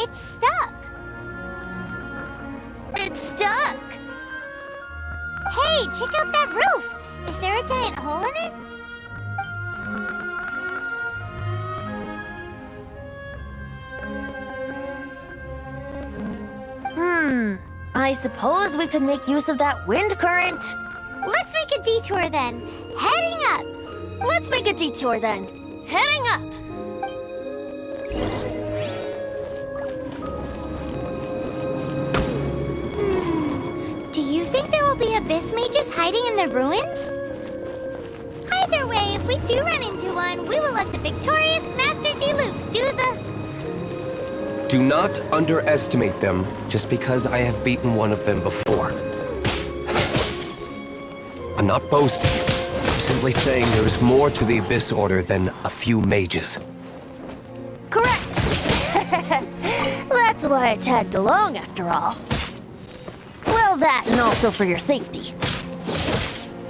It's stuck. It's stuck! Hey, check out that roof! Is there a giant hole in it? I suppose we could make use of that wind current. Let's make a detour then. Heading up! Let's make a detour then. Heading up! Do you think there will be abyss mages hiding in the ruins? Either way, if we do run into one, we will let the victorious Master Diluc do the... Do not underestimate them just because I have beaten one of them before. I'm not boasting. I'm simply saying there's more to the Abyss Order than a few mages. Correct! That's why I tagged along after all. Well, that and also for your safety.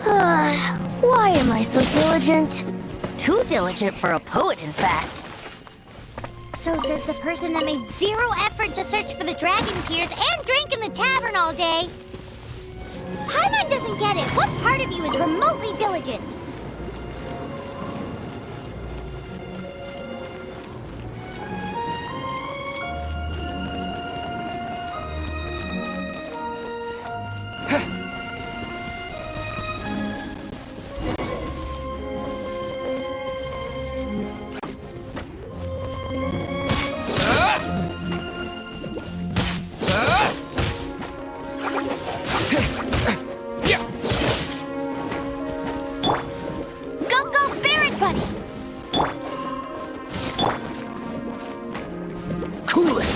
Why am I so diligent? Too diligent for a poet, in fact. So says the person that made zero effort to search for the dragon tears and drank in the tavern all day. Paimon doesn't get it. What part of you is remotely diligent? Cool it!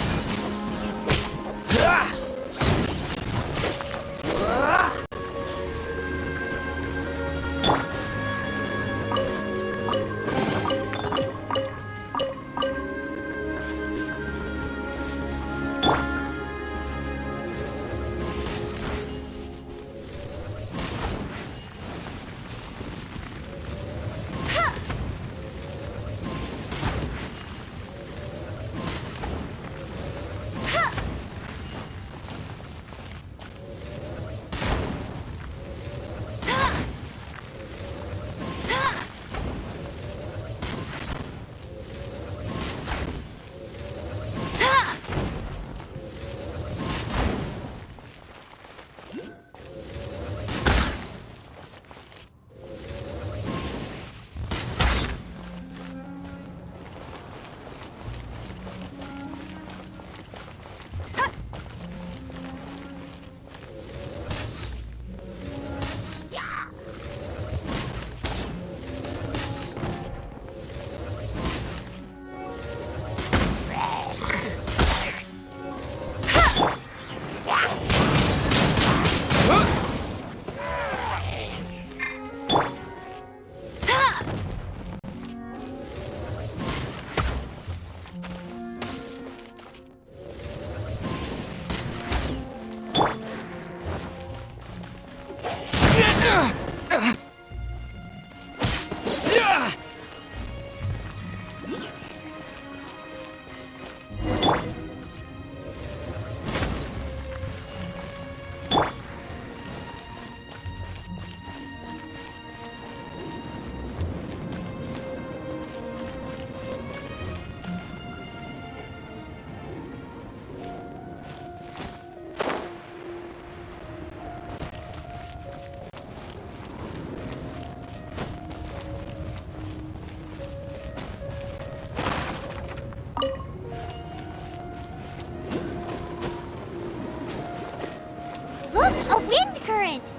Look, a wind current!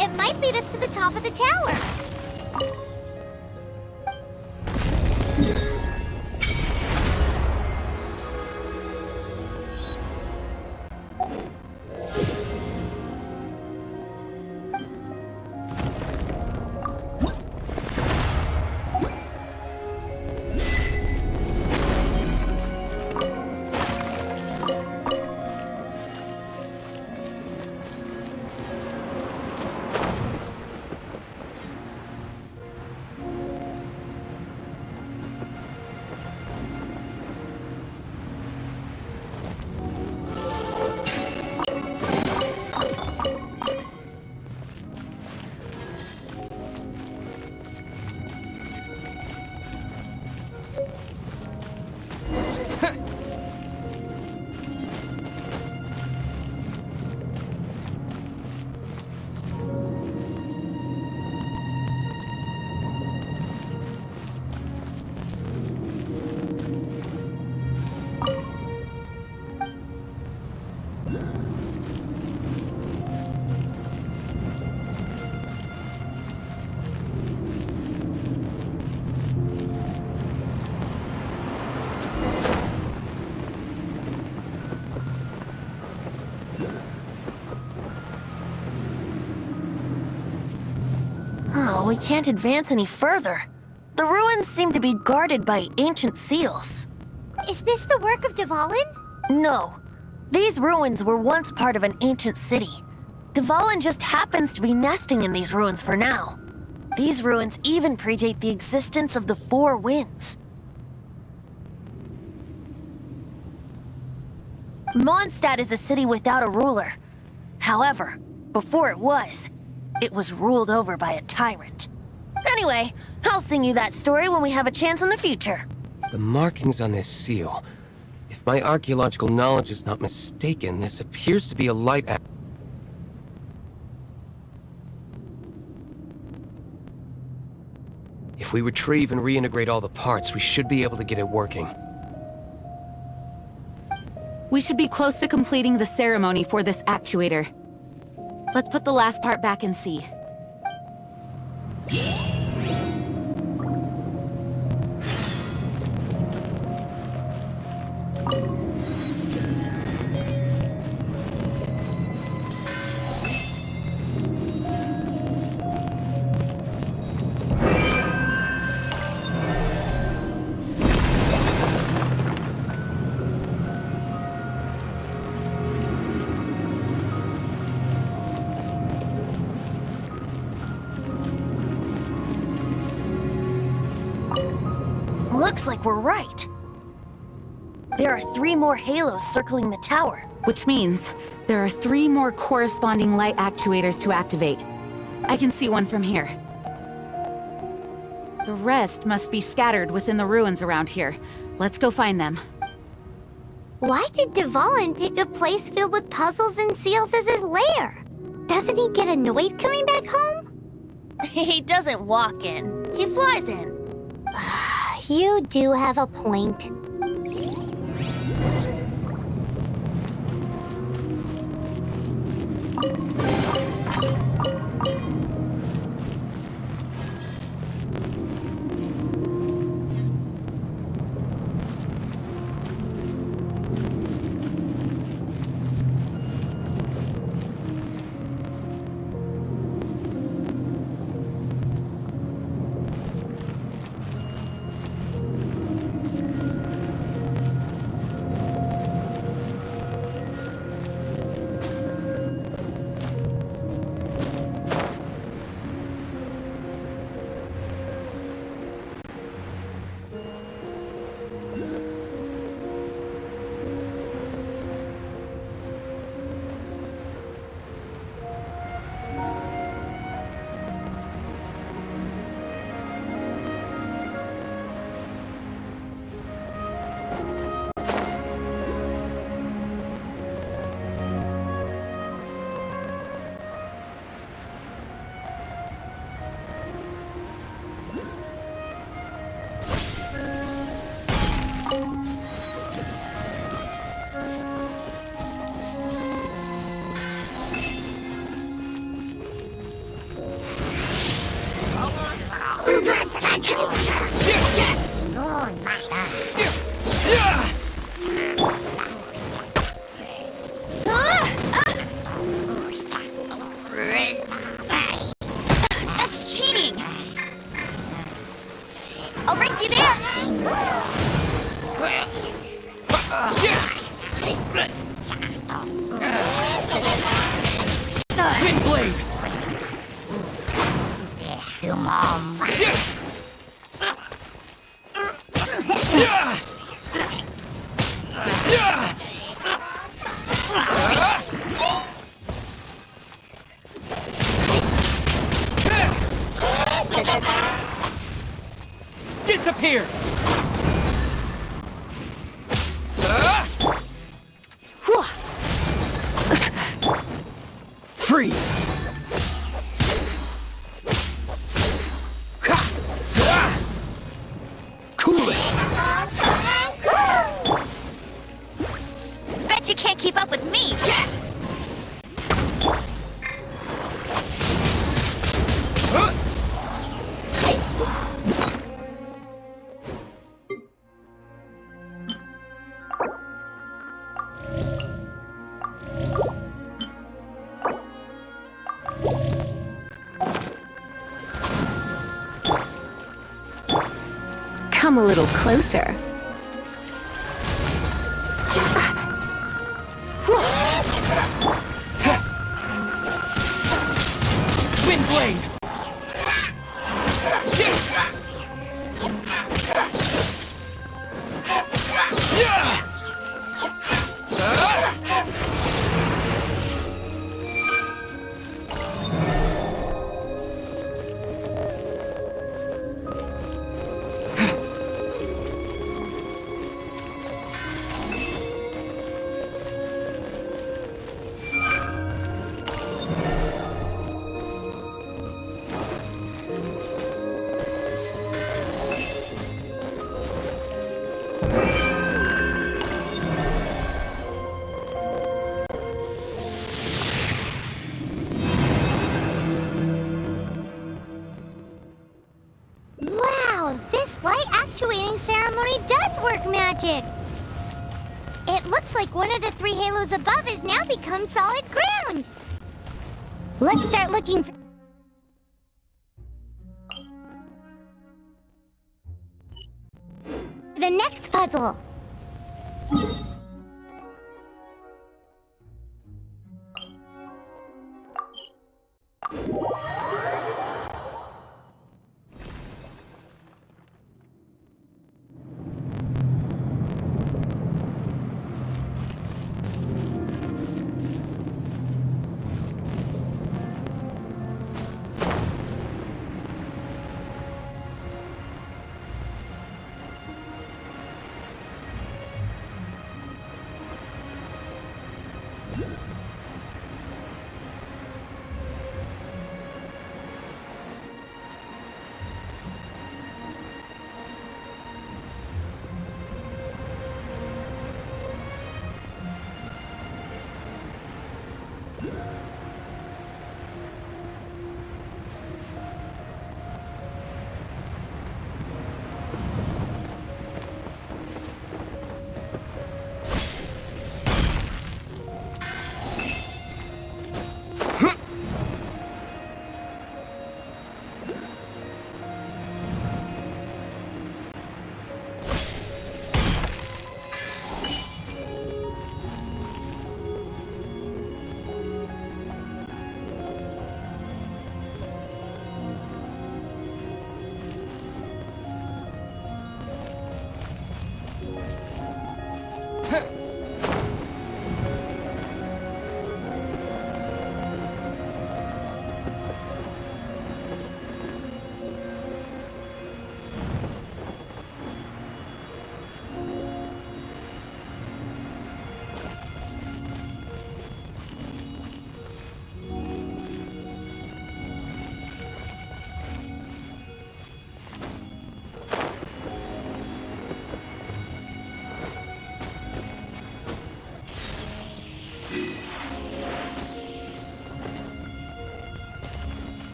It might lead us to the top of the tower. Oh, we can't advance any further. The ruins seem to be guarded by ancient seals. Is this the work of Dvalin? No. These ruins were once part of an ancient city. Dvalin just happens to be nesting in these ruins for now. These ruins even predate the existence of the Four Winds. Mondstadt is a city without a ruler. However, before it was ruled over by a tyrant. Anyway, I'll sing you that story when we have a chance in the future. The markings on this seal. If my archaeological knowledge is not mistaken, this appears to be a light act. If we retrieve and reintegrate all the parts, we should be able to get it working. We should be close to completing the ceremony for this actuator. Let's put the last part back and see. Looks like we're right. There are 3 more halos circling the tower. Which means there are 3 more corresponding light actuators to activate. I can see one from here. The rest must be scattered within the ruins around here. Let's go find them. Why did Dvalin pick a place filled with puzzles and seals as his lair? Doesn't he get annoyed coming back home? He doesn't walk in. He flies in. You do have a point. That's cheating! I'll race you there! Wind blade! Disappear! Freeze! Cool it! Bet you can't keep up with me! Come a little closer. Windblade! Wow, this light actuating ceremony does work magic! It looks like one of the 3 halos above has now become solid ground! Let's start looking for the next puzzle!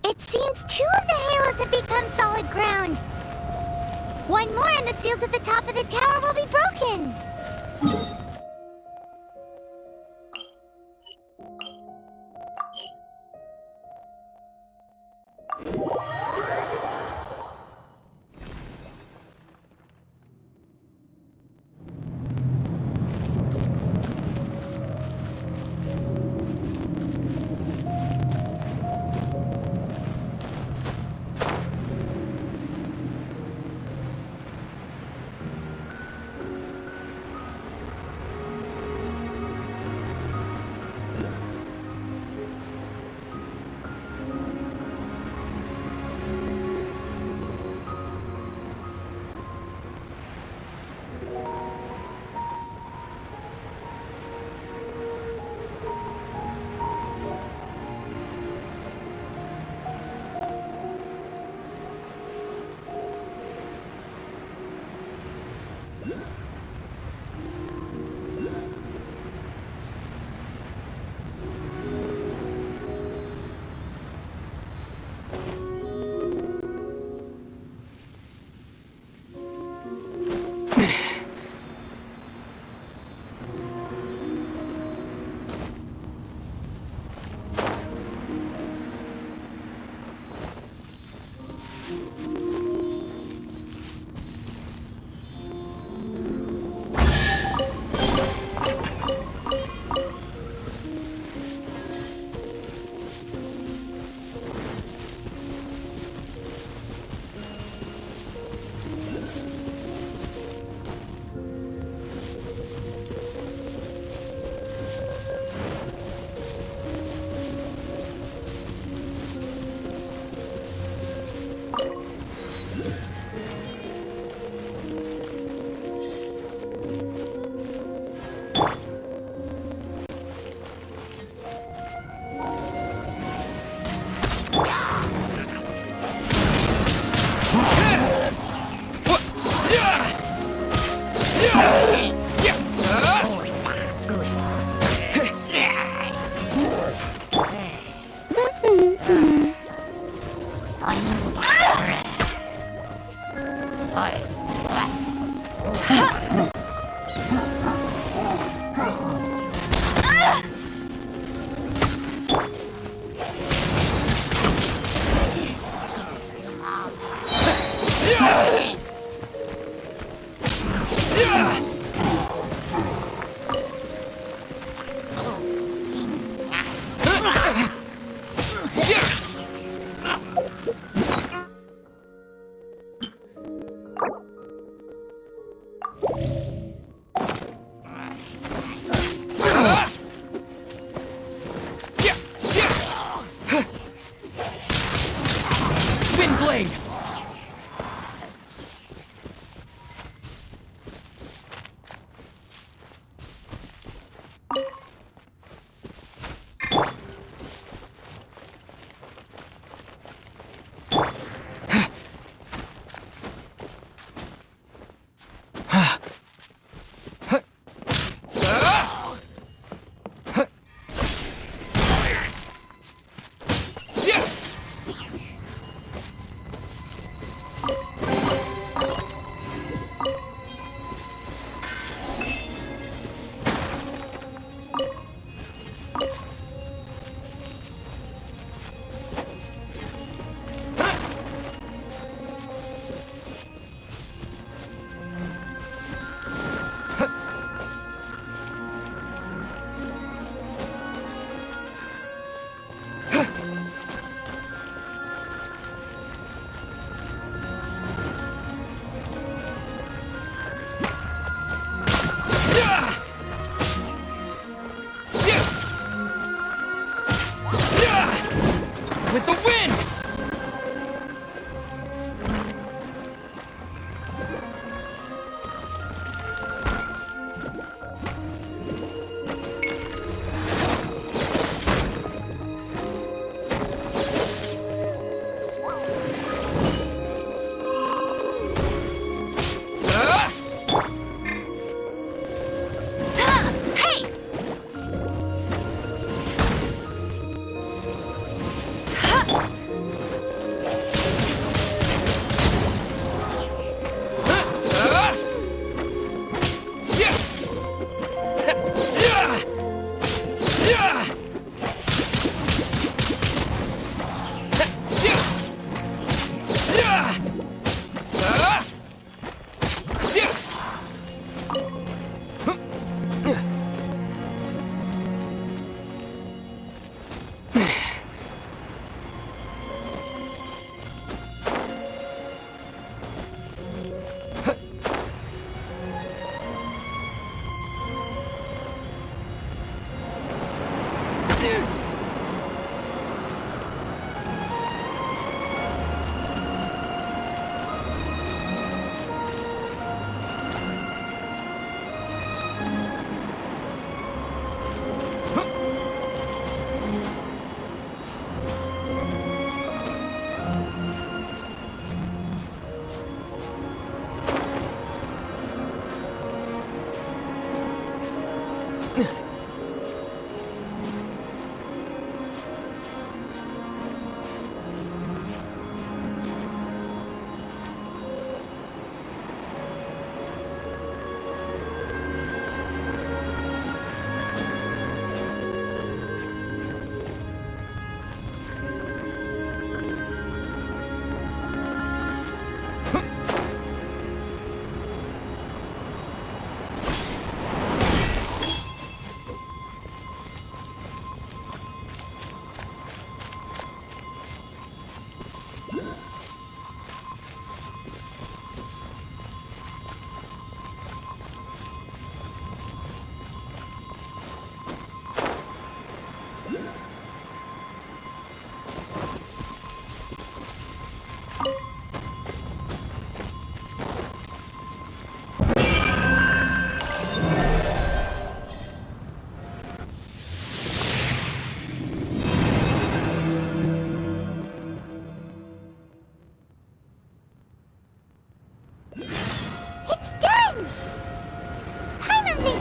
It seems 2 of the halos have become solid ground. One more and the seals at the top of the tower will be broken. Wind blade! With the wind!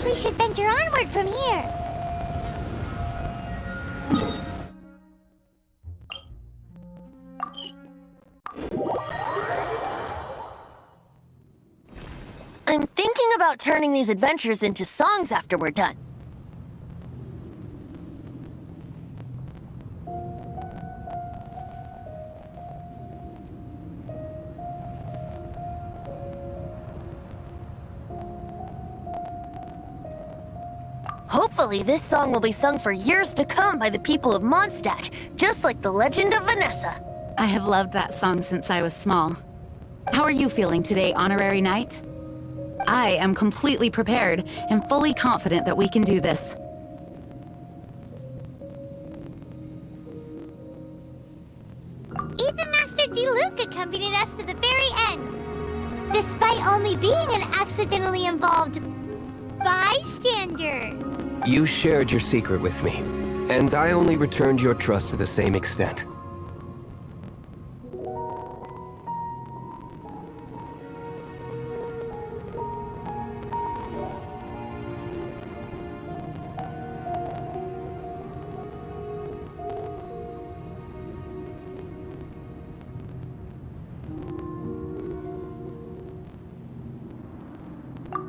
guess we should venture onward from here. I'm thinking about turning these adventures into songs after we're done. Hopefully, this song will be sung for years to come by the people of Mondstadt, just like the legend of Vanessa. I have loved that song since I was small. How are you feeling today, Honorary Knight? I am completely prepared and fully confident that we can do this. Even Master Diluc accompanied us to the very end, despite only being an accidentally involved bystander. You shared your secret with me, and I only returned your trust to the same extent.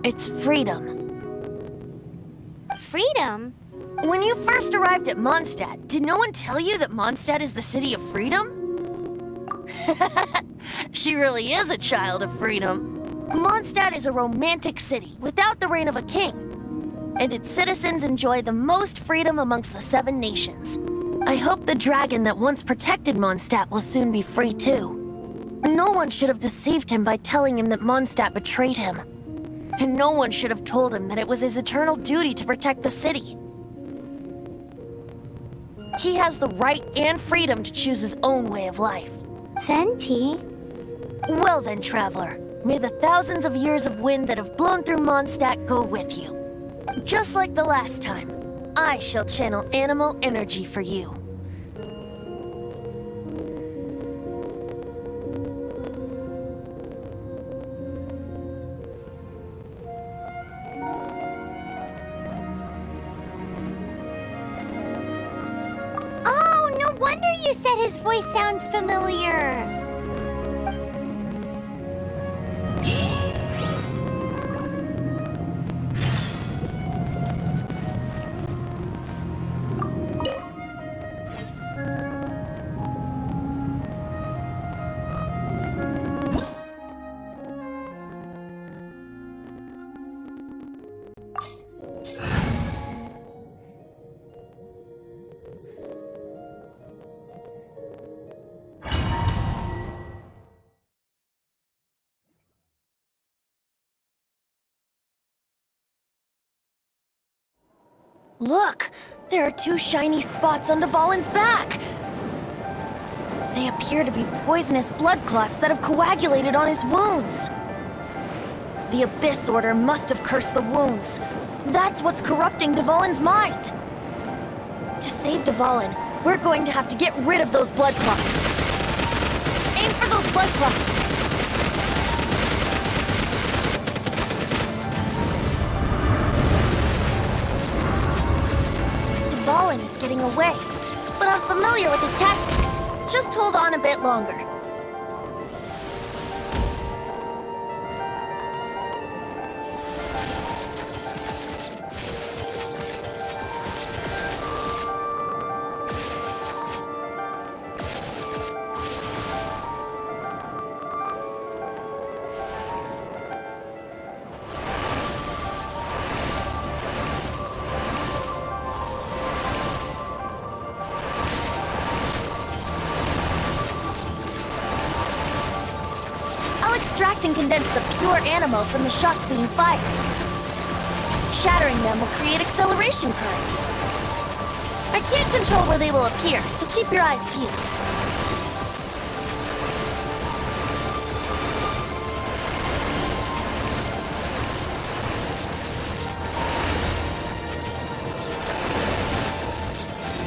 It's freedom. Freedom? When you first arrived at Mondstadt, did no one tell you that Mondstadt is the city of freedom? She really is a child of freedom. Mondstadt is a romantic city without the reign of a king, and its citizens enjoy the most freedom amongst the 7 nations. I hope the dragon that once protected Mondstadt will soon be free too. No one should have deceived him by telling him that Mondstadt betrayed him. And no one should have told him that it was his eternal duty to protect the city. He has the right and freedom to choose his own way of life. Venti? Well then, traveler, may the thousands of years of wind that have blown through Mondstadt go with you. Just like the last time, I shall channel animal energy for you. You said his voice sounds familiar. Look! There are 2 shiny spots on Dvalin's back! They appear to be poisonous blood clots that have coagulated on his wounds. The Abyss Order must have cursed the wounds. That's what's corrupting Dvalin's mind. To save Dvalin, we're going to have to get rid of those blood clots. Aim for those blood clots! Dvalin is getting away, but I'm familiar with his tactics. Just hold on a bit longer. Extract and condense the pure animal from the shots being fired. Shattering them will create acceleration currents. I can't control where they will appear, so keep your eyes peeled.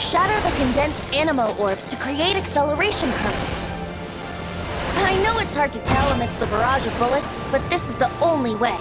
Shatter the condensed animo orbs to create acceleration currents. I know it's hard to tell amidst the barrage of bullets, but this is the only way.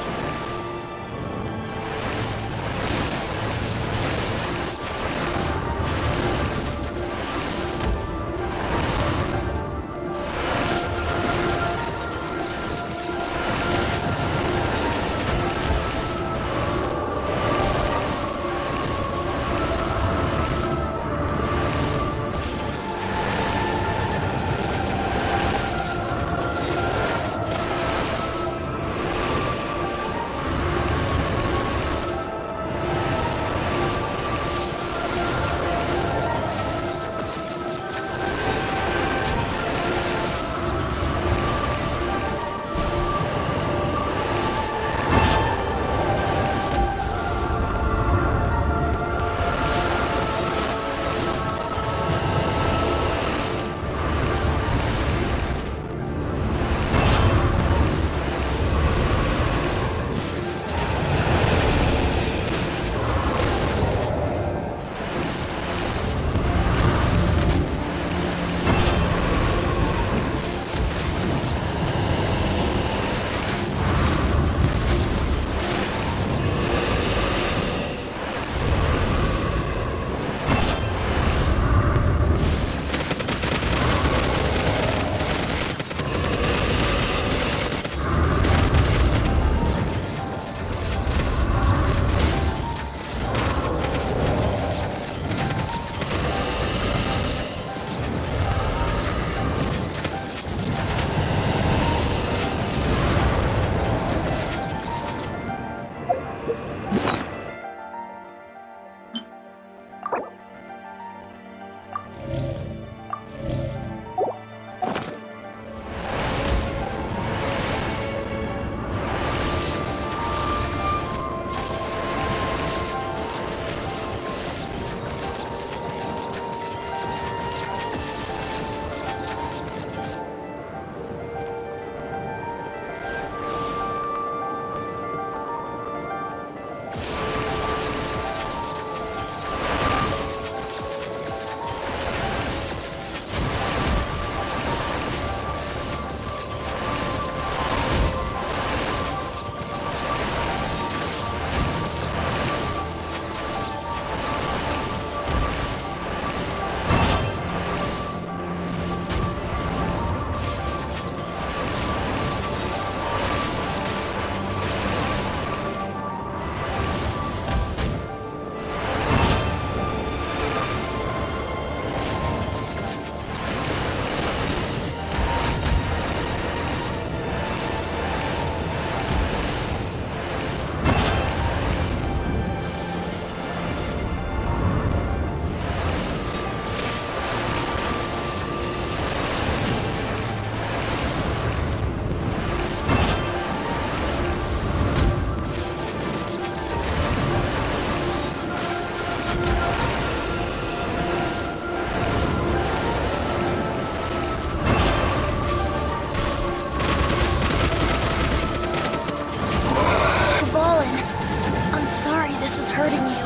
this is hurting you.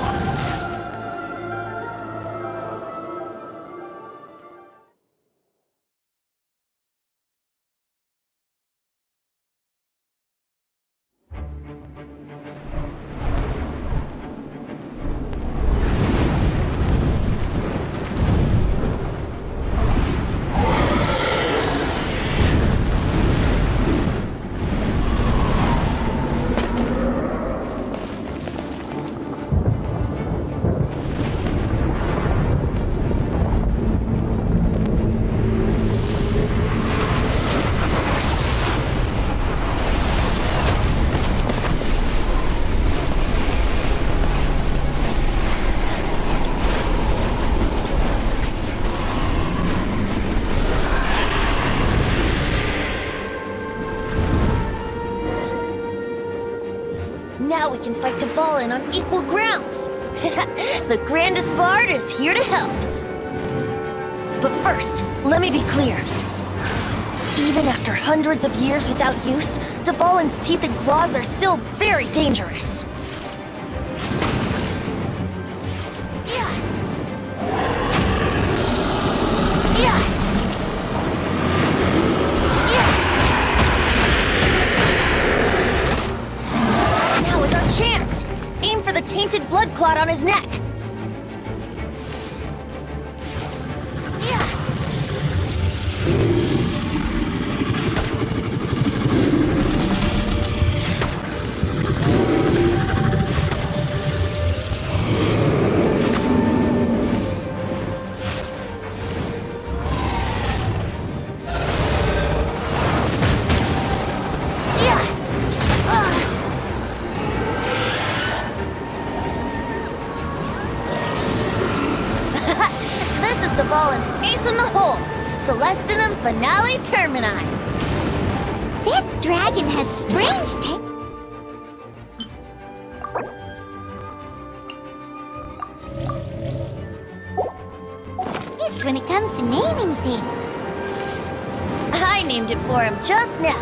Now we can fight Dvalin on equal grounds. The grandest bard is here to help. But first, let me be clear. Even after hundreds of years without use, Dvalin's teeth and claws are still very dangerous. Yeah. Yeah. Now is our chance! Aim for the tainted blood clot on his neck! Dvalin's ace in the hole! Celestinum Finale Termini! This dragon has strange tastes when it comes to naming things. I named it for him just now.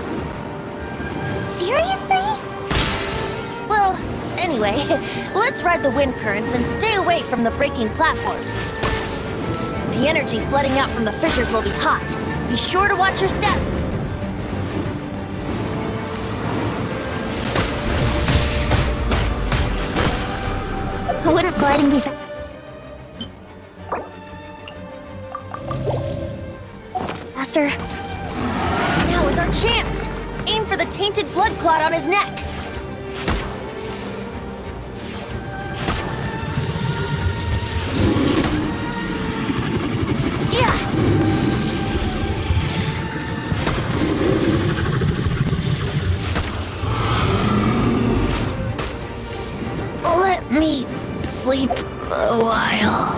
Seriously? Well, anyway, let's ride the wind currents and stay away from the breaking platforms. The energy flooding out from the fissures will be hot. Be sure to watch your step. Wouldn't gliding be faster? Now is our chance! Aim for the tainted blood clot on his neck! Let me sleep a while.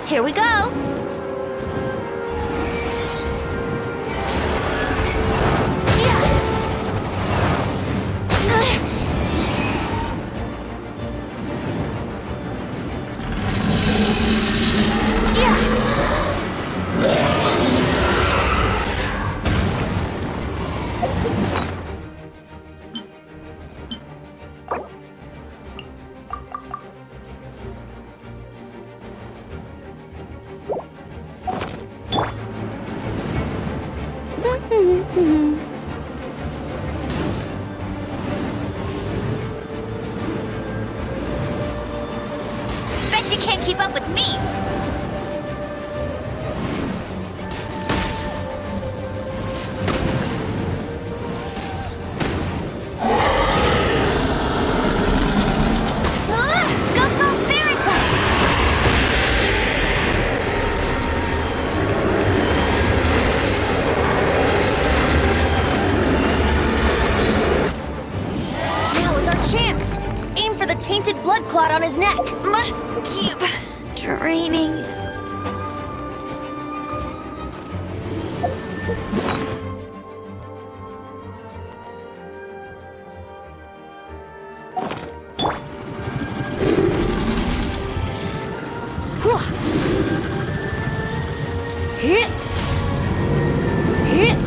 Here we go! Bet you can't keep up with me! Hit! Hit!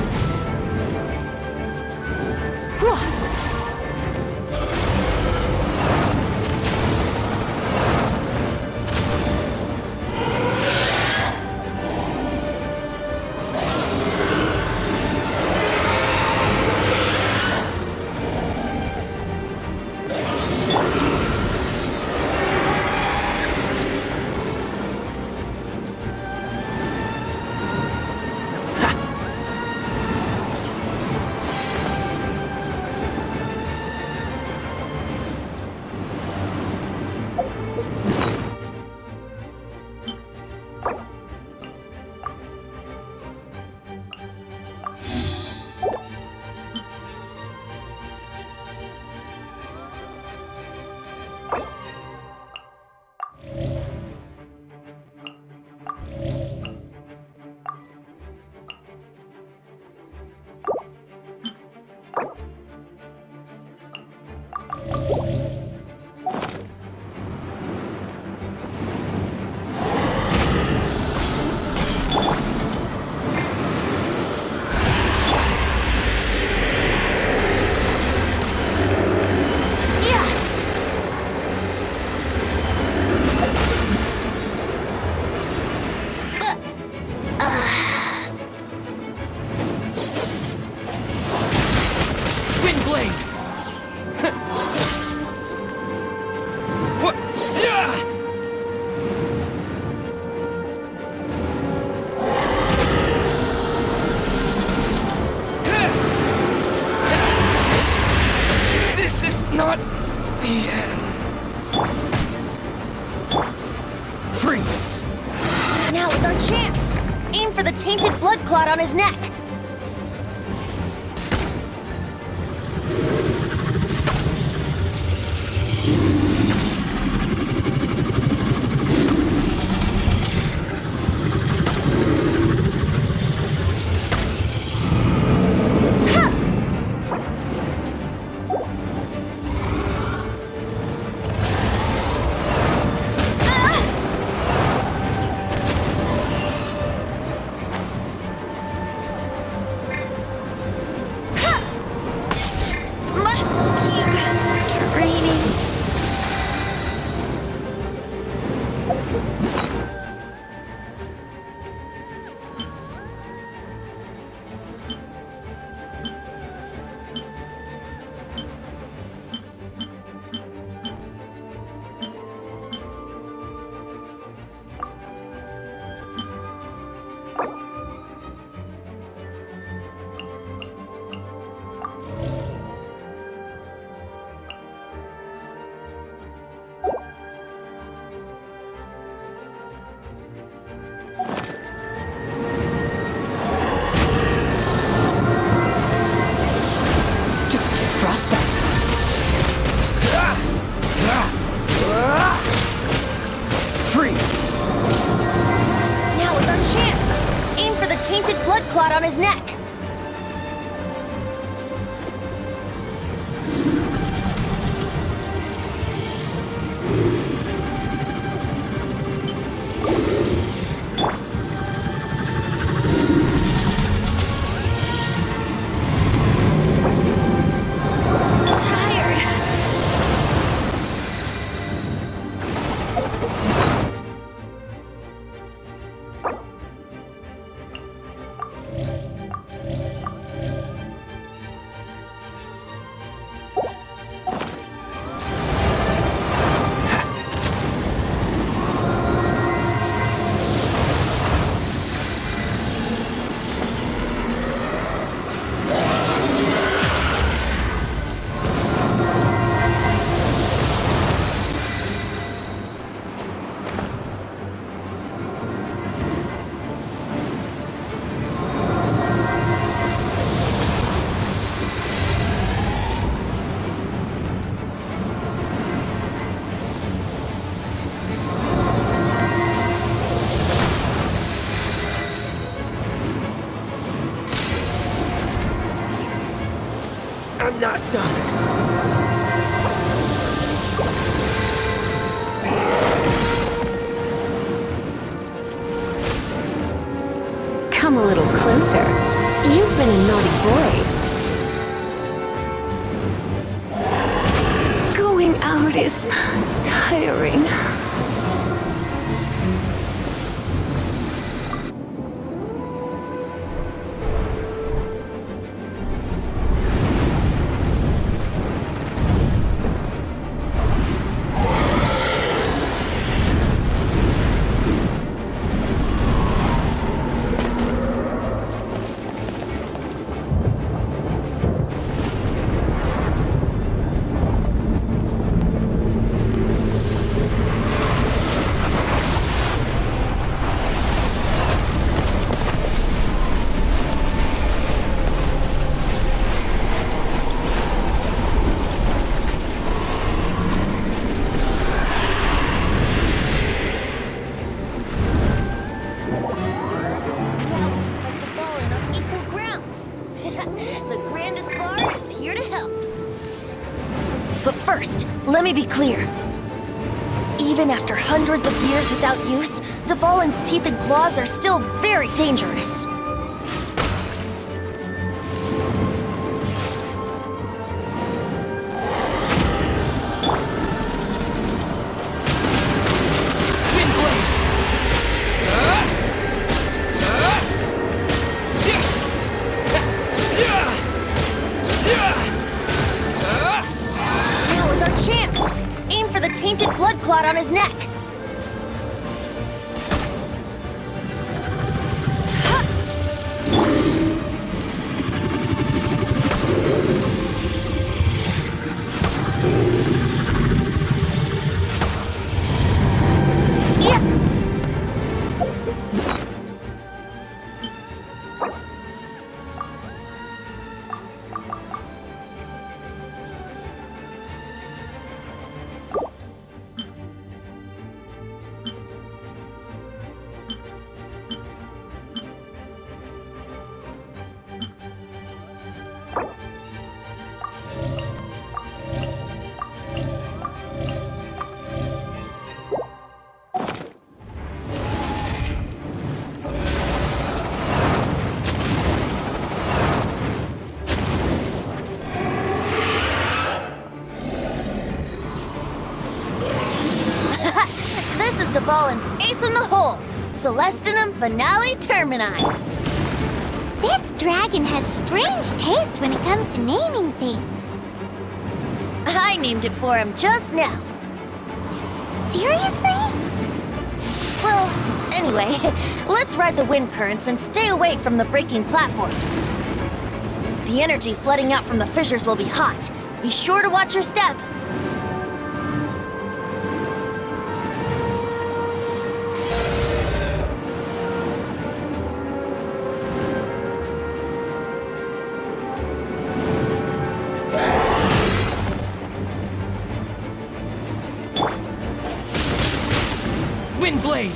Not the end. Freeze! Now is our chance! Aim for the tainted blood clot on his neck! Freeze! Now is our chance! Aim for the tainted blood clot on his neck! I'm not done. Come a little closer. You've been a naughty boy. Going out is tiring. Let me be clear. Even after hundreds of years without use, Dvalin's teeth and claws are still very dangerous. Tainted blood clot on his neck. Dvalin's ace in the hole, Celestinum Finale Termini. This dragon has strange taste when it comes to naming things. I named it for him just now. Seriously? Well, anyway, let's ride the wind currents and stay away from the breaking platforms. The energy flooding out from the fissures will be hot. Be sure to watch your step. Windblade!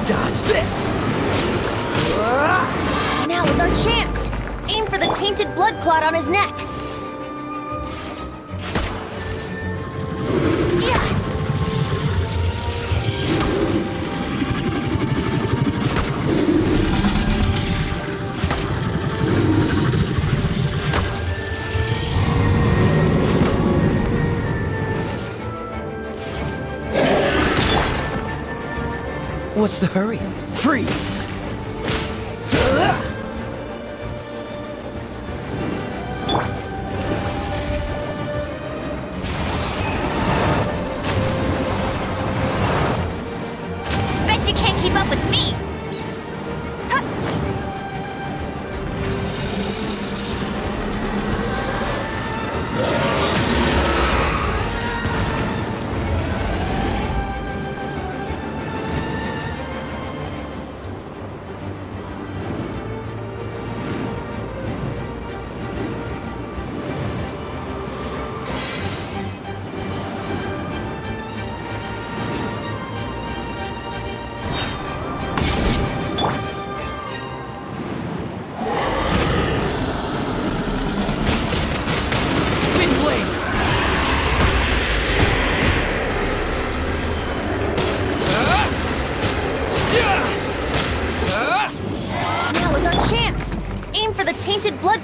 Dodge this! Now is our chance! Aim for the tainted blood clot on his neck! Yeah! What's the hurry? Freeze!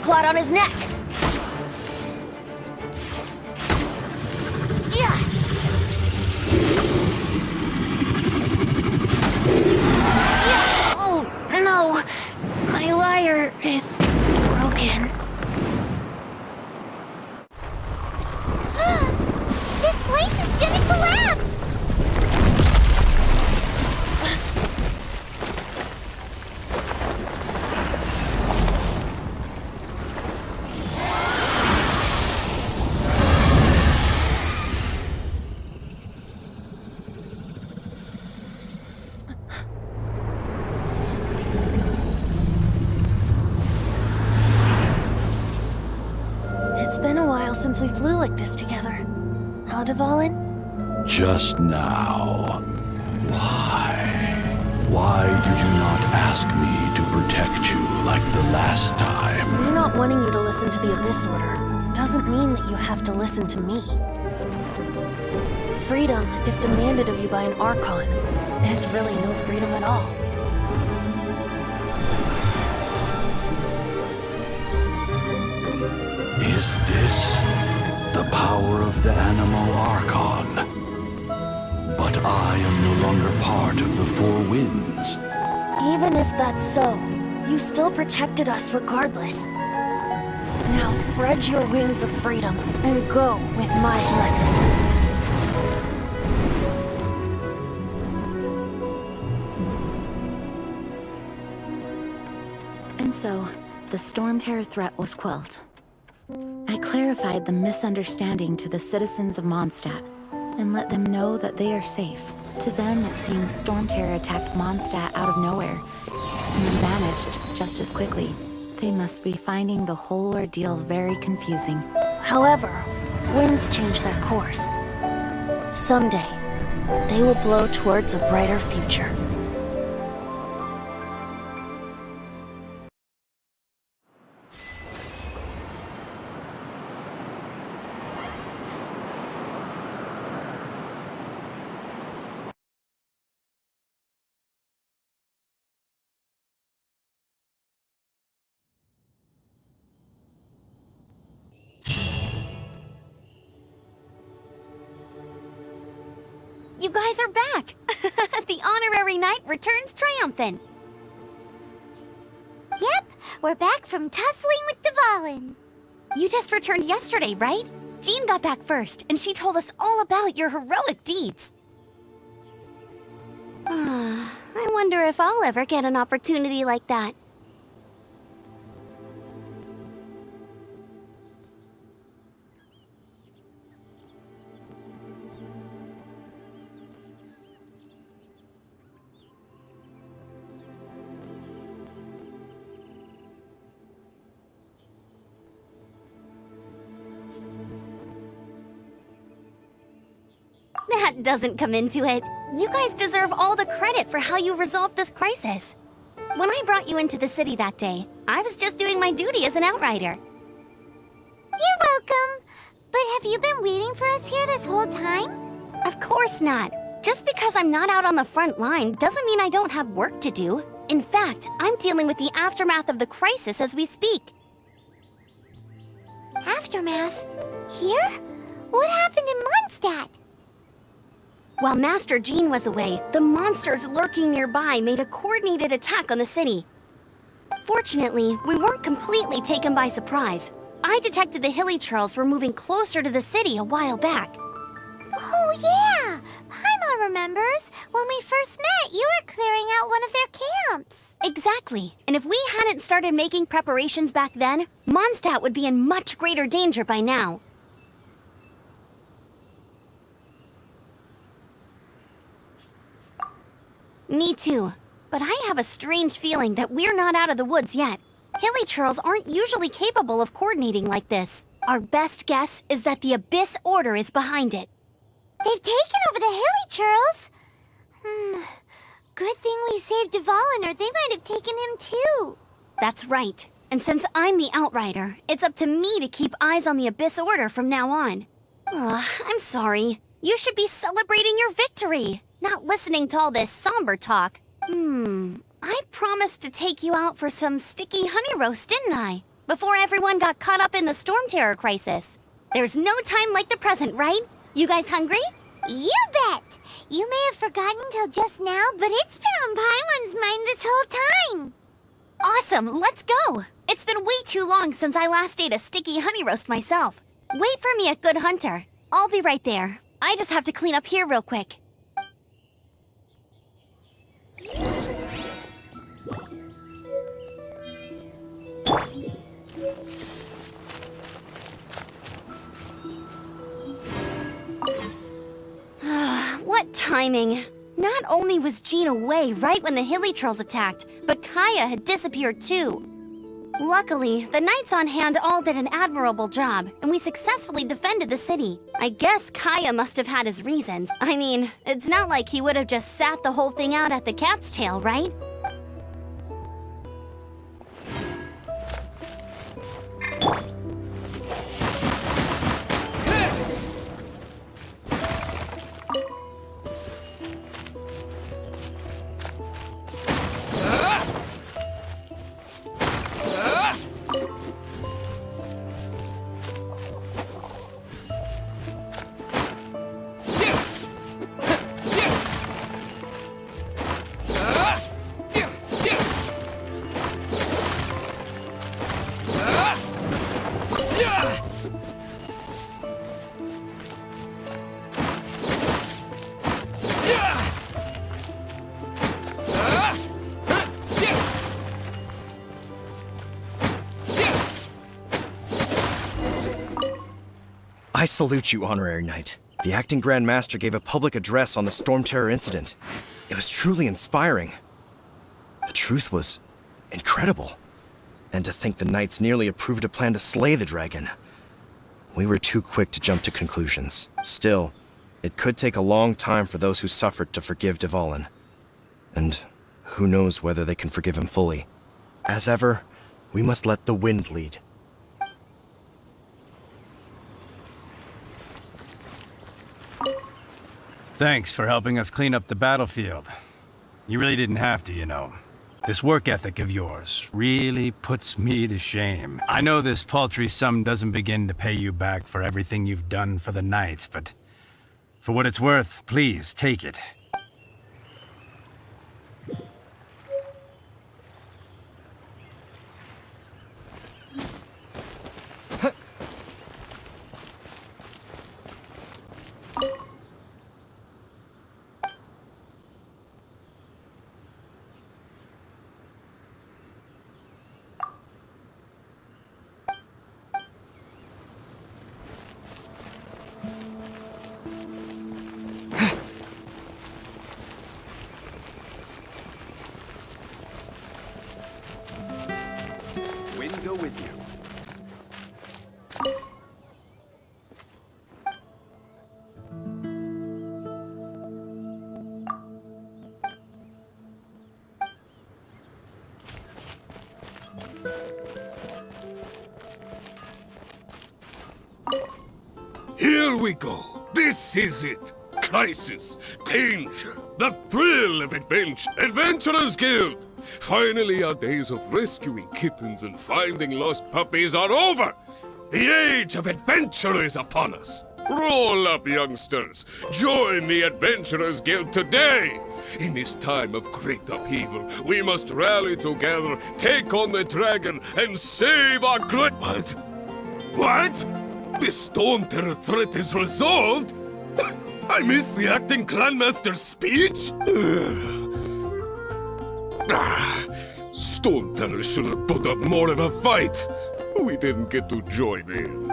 clot on his neck. Yeah. Yeah. Oh, no. My lyre is broken. This place is gonna collapse! It's been a while since we flew like this together. How, Dvalin? Just now. Why? Why did you not ask me to protect you like the last time? Me not wanting you to listen to the Abyss Order doesn't mean that you have to listen to me. Freedom, if demanded of you by an Archon, is really no freedom at all. Is this the power of the Animo Archon? But I am no longer part of the Four Winds. Even if that's so, you still protected us regardless. Now spread your wings of freedom and go with my blessing. And so, the Storm Terror threat was quelled. I clarified the misunderstanding to the citizens of Mondstadt, and let them know that they are safe. To them, it seems Storm Terror attacked Mondstadt out of nowhere, and then vanished just as quickly. They must be finding the whole ordeal very confusing. However, winds change their course. Someday, they will blow towards a brighter future. You guys are back! The honorary knight returns triumphant! Yep, we're back from tussling with Dvalin. You just returned yesterday, right? Jean got back first, and she told us all about your heroic deeds. I wonder if I'll ever get an opportunity like that. That doesn't come into it. You guys deserve all the credit for how you resolved this crisis. When I brought you into the city that day, I was just doing my duty as an outrider. You're welcome. But have you been waiting for us here this whole time? Of course not. Just because I'm not out on the front line doesn't mean I don't have work to do. In fact, I'm dealing with the aftermath of the crisis as we speak. Aftermath? Here? What happened in Mondstadt? While Master Jean was away, the monsters lurking nearby made a coordinated attack on the city. Fortunately, we weren't completely taken by surprise. I detected the Hilly Churls were moving closer to the city a while back. Oh yeah! Paimon remembers. When we first met, you were clearing out one of their camps. Exactly. And if we hadn't started making preparations back then, Mondstadt would be in much greater danger by now. Me too. But I have a strange feeling that we're not out of the woods yet. Hilly Churls aren't usually capable of coordinating like this. Our best guess is that the Abyss Order is behind it. They've taken over the Hilly Churls? Good thing we saved Dvalin, or they might have taken him too. That's right. And since I'm the Outrider, it's up to me to keep eyes on the Abyss Order from now on. I'm sorry. You should be celebrating your victory, not listening to all this somber talk. I promised to take you out for some sticky honey roast, didn't I? before everyone got caught up in the storm terror crisis. There's no time like the present, right? You guys hungry? You bet! You may have forgotten till just now, but it's been on Paimon's mind this whole time. Awesome, let's go! It's been way too long since I last ate a sticky honey roast myself. Wait for me at Good Hunter. I'll be right there. I just have to clean up here real quick. What timing! Not only was Jean away right when the Hilly Trolls attacked, but Kaya had disappeared too. Luckily, the knights on hand all did an admirable job, and we successfully defended the city. I guess Kaya must have had his reasons. I mean, it's not like he would have just sat the whole thing out at the cat's tail, right? I salute you, Honorary Knight. The Acting Grand Master gave a public address on the Storm Terror incident. It was truly inspiring. The truth was incredible. And to think the Knights nearly approved a plan to slay the dragon. We were too quick to jump to conclusions. Still, it could take a long time for those who suffered to forgive Dvalin. And who knows whether they can forgive him fully. As ever, we must let the wind lead. Thanks for helping us clean up the battlefield. You really didn't have to, you know. This work ethic of yours really puts me to shame. I know this paltry sum doesn't begin to pay you back for everything you've done for the Knights, but for what it's worth, please take it. Wind go with you. Here we go. This is it. Crisis, danger, the thrill of adventure. Adventurers Guild! Finally, our days of rescuing kittens and finding lost puppies are over! The age of adventure is upon us! Roll up, youngsters! Join the Adventurers Guild today! In this time of great upheaval, we must rally together, take on the dragon, and save our great... What? What? The Storm Terror threat is resolved? I missed the Acting Grandmaster's speech? Storm Terror should have put up more of a fight. We didn't get to join in.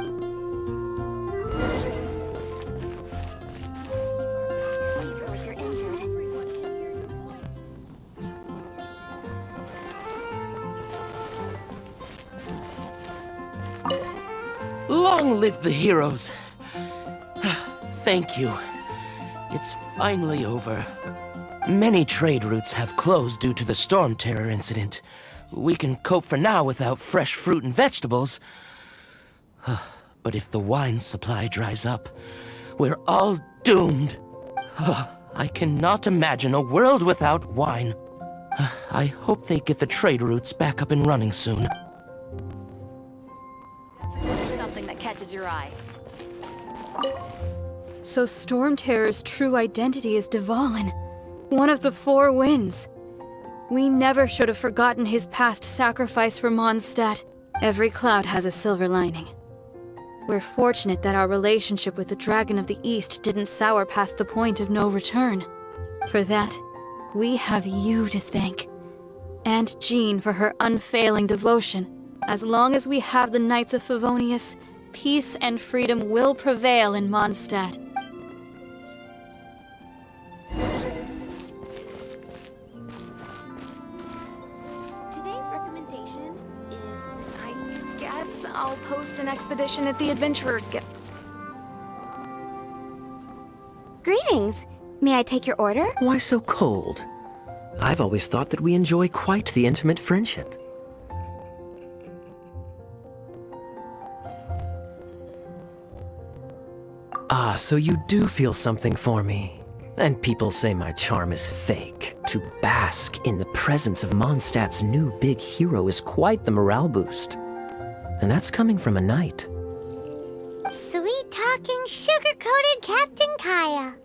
Long live the heroes. Thank you. It's finally over. Many trade routes have closed due to the Storm Terror incident. We can cope for now without fresh fruit and vegetables. But if the wine supply dries up, we're all doomed. I cannot imagine a world without wine. I hope they get the trade routes back up and running soon. something that catches your eye. So Storm Terror's true identity is Dvalin, one of the four winds. We never should have forgotten his past sacrifice for Mondstadt. Every cloud has a silver lining. We're fortunate that our relationship with the Dragon of the East didn't sour past the point of no return. For that, we have you to thank. And Jean for her unfailing devotion. As long as we have the Knights of Favonius, peace and freedom will prevail in Mondstadt. Today's recommendation is... I guess I'll post an expedition at the Adventurers Guild. Greetings. May I take your order? Why so cold? I've always thought that we enjoy quite the intimate friendship. Ah, so you do feel something for me. And people say my charm is fake. To bask in the presence of Mondstadt's new big hero is quite the morale boost. And that's coming from a knight. Sweet-talking, sugar-coated Captain Kaya.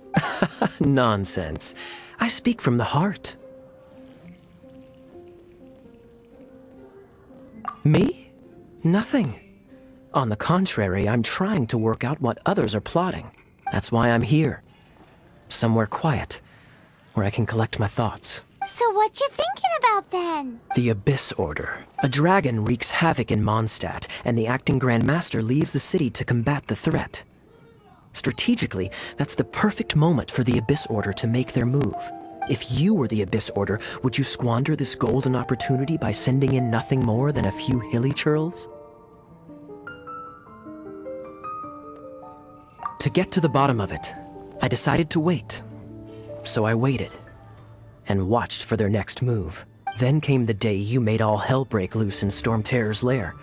Nonsense. I speak from the heart. Me? Nothing. On the contrary, I'm trying to work out what others are plotting. That's why I'm here. Somewhere quiet, where I can collect my thoughts. So what you thinking about then? The Abyss Order. A dragon wreaks havoc in Mondstadt, and the acting Grand Master leaves the city to combat the threat. Strategically, that's the perfect moment for the Abyss Order to make their move. If you were the Abyss Order, would you squander this golden opportunity by sending in nothing more than a few hilly churls? To get to the bottom of it, I decided to wait. So I waited, and watched for their next move. Then came the day you made all hell break loose in Storm Terror's lair.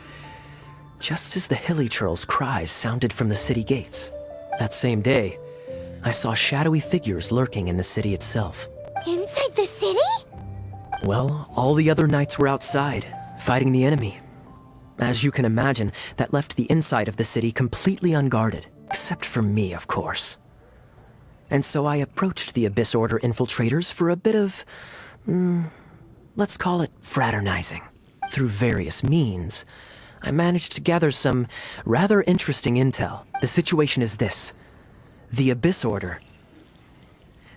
Just as the hilly churls' cries sounded from the city gates. That same day, I saw shadowy figures lurking in the city itself. Inside the city? Well, all the other knights were outside, fighting the enemy. As you can imagine, that left the inside of the city completely unguarded. Except for me, of course. And so I approached the Abyss Order infiltrators for a bit of... let's call it fraternizing. Through various means, I managed to gather some rather interesting intel. The situation is this. The Abyss Order.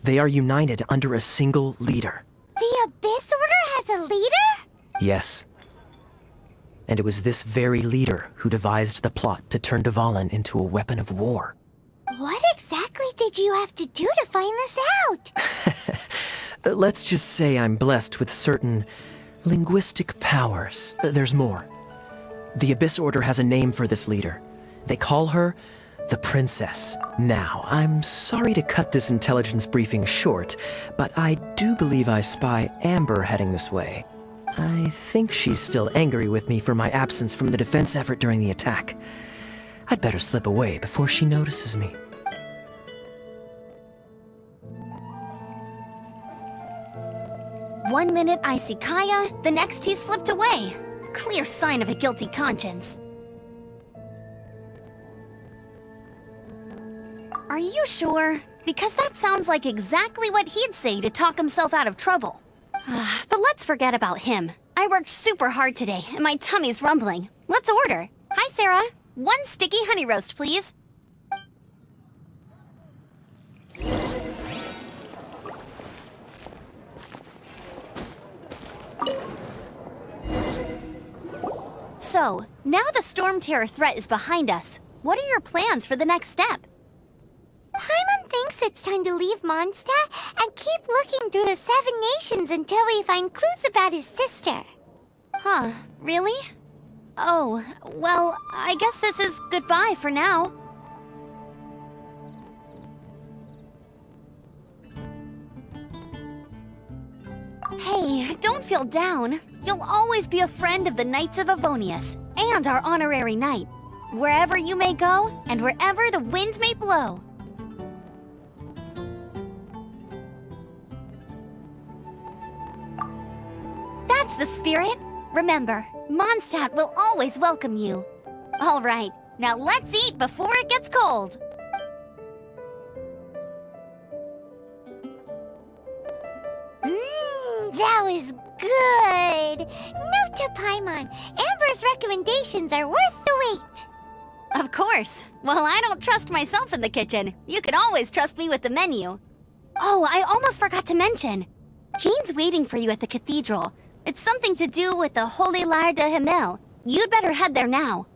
They are united under a single leader. The Abyss Order has a leader? Yes. And it was this very leader who devised the plot to turn Dvalin into a weapon of war. What exactly did you have to do to find this out? Let's just say I'm blessed with certain linguistic powers. There's more. The Abyss Order has a name for this leader. They call her the Princess. Now, I'm sorry to cut this intelligence briefing short, but I do believe I spy Amber heading this way. I think she's still angry with me for my absence from the defense effort during the attack. I'd better slip away before she notices me. One minute I see Kaya, the next he's slipped away. Clear sign of a guilty conscience. Are you sure? Because that sounds like exactly what he'd say to talk himself out of trouble. But let's forget about him. I worked super hard today, and my tummy's rumbling. Let's order. Hi, Sarah. 1 sticky honey roast, please. So, now the Storm Terror threat is behind us. What are your plans for the next step? Paimon thinks it's time to leave Mondstadt and keep looking through the 7 nations until we find clues about his sister. Huh, really? Oh, well, I guess this is goodbye for now. Hey, don't feel down. You'll always be a friend of the Knights of Favonius and our honorary knight. Wherever you may go and wherever the winds may blow. That's the spirit. Remember, Mondstadt will always welcome you. All right, Now let's eat before it gets cold. That was good. Note to Paimon, Amber's recommendations are worth the wait. Of course. Well, I don't trust myself in the kitchen. You can always trust me with the menu. Oh, I almost forgot to mention. Jean's waiting for you at the cathedral. It's something to do with the Holy Lyre de Himmel. You'd better head there now.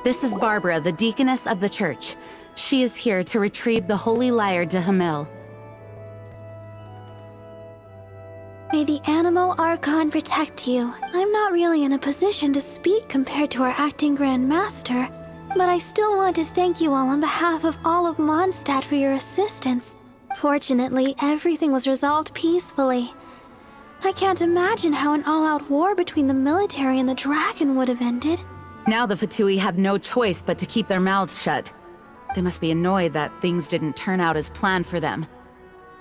This is Barbara, the deaconess of the church. She is here to retrieve the Holy Lyre de Himmel. May the Animo Archon protect you. I'm not really in a position to speak compared to our acting Grand Master, but I still want to thank you all on behalf of all of Mondstadt for your assistance. Fortunately, everything was resolved peacefully. I can't imagine how an all-out war between the military and the dragon would have ended. Now the Fatui have no choice but to keep their mouths shut. They must be annoyed that things didn't turn out as planned for them.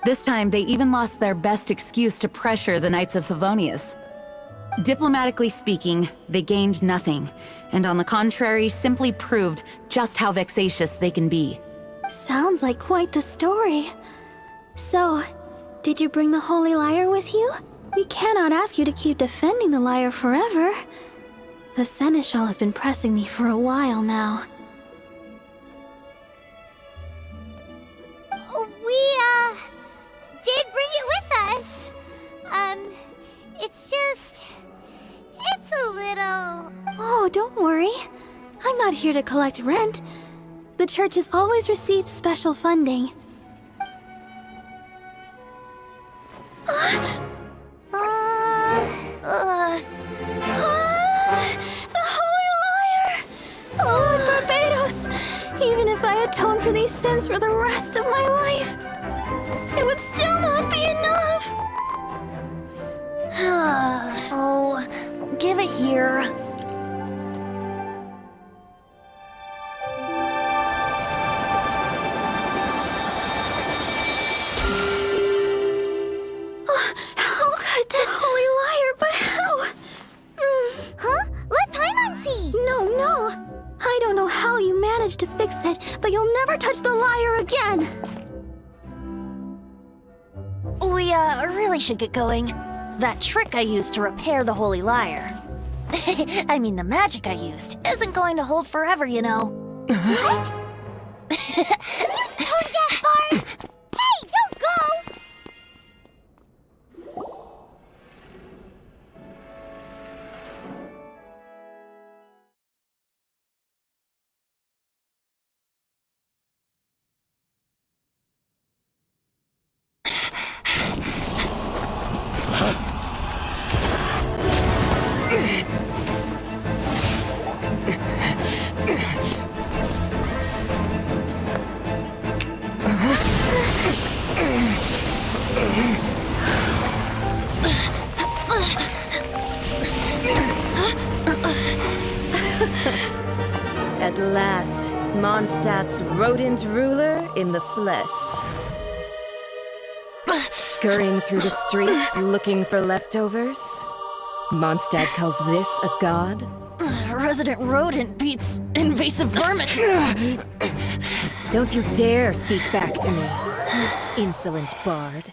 This time, they even lost their best excuse to pressure the Knights of Favonius. Diplomatically speaking, they gained nothing, and on the contrary, simply proved just how vexatious they can be. Sounds like quite the story. So, did you bring the Holy Lyre with you? We cannot ask you to keep defending the lyre forever. The Seneschal has been pressing me for a while now. We, did bring it with us. It's just... don't worry. I'm not here to collect rent. The church has always received special funding. The Holy Liar! Lord Barbados! Even if I atone for these sins for the rest of my life, it would still not be enough! Oh, give it here. How could this Holy Liar, but how? Huh? Let Paimon see! No. I don't know how you managed to fix it, but you'll never touch the liar again! We, really should get going. That trick I used to repair the Holy Liar. I mean, the magic I used isn't going to hold forever, you know. What? You tone-deaf bard! Hey, don't go! At last, Mondstadt's rodent ruler in the flesh. Scurrying through the streets looking for leftovers? Mondstadt calls this a god? Resident rodent beats invasive vermin. Don't you dare speak back to me, insolent bard.